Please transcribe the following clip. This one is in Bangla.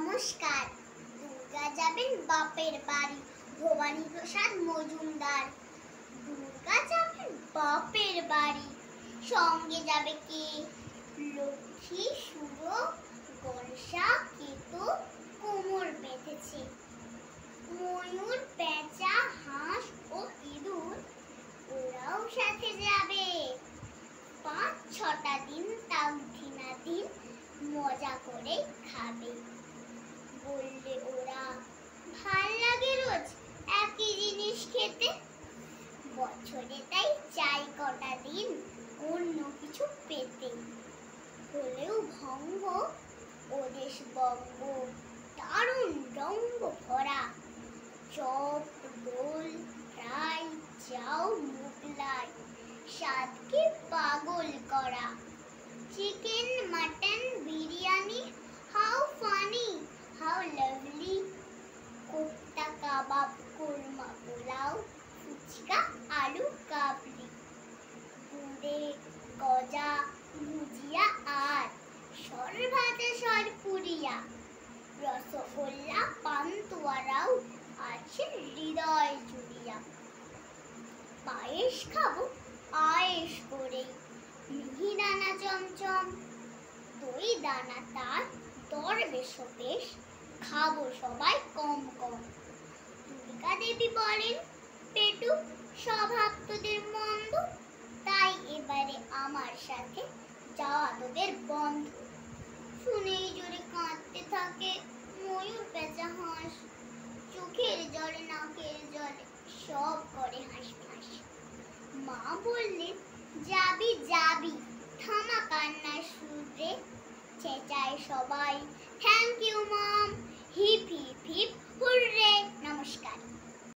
নমস্কার। দুর্গা যাবেন বাপের বাড়ি, ভবানী প্রসাদ মজুমদার। দুর্গা যাবেন বাপের বাড়ি, সঙ্গে যাবে কে? লক্ষ্মী, সুর, গণেশা, কেতু কোমর বেঁধেছে। ময়ূর, পেঁচা, হাঁস ও ইঁদুর ওরাও সাথে যাবে। 5-6টা দিন তাউথিনা দিন মজা করে খাবে। বললে ওরা, ভাল লাগে রোজ একই জিনিস খেতে, বছরে তাই চাই কটা দিন অন্য কিছু পেতে। হলেও ভঙ্গ ওদেশ বঙ্গ, দারুণ রঙ্গ ভরা, chop, roll, fry, chow, Mughlai স্বাদকে পাগল করা। Chicken, mutton, biryani, how funny, how lovely, kofta, kebab, korma, pulao, phuchka, আলু কাবলি, বুঁদে, গজা, ভুজিয়া আর সরভাজা, সরপুরিয়া, রসগোল্লা, পান্তুয়ারাও আছে হৃদয় জুড়িয়া। পায়েস খাবো আয়েশ করেই, মিহিদানা চমচম, দই দানা তার দর বেশ, খাবো সবাই কম কম। দুর্গা দেবী বলেন, পেটু স্বভাব তোদের মন্দ, তাই এবারে আমার সাথে যাওয়া তোদের বন্ধ। শুনেই জোরে কাঁদতে থাকে ময়ূর, পেঁচা, হাঁস, চোখের জলে নাকের জলে সব করে হাঁস ফাঁস। মা বললেন, যাবি যাবি, থামা কান্নার সুরে, চেঁচায় সবাই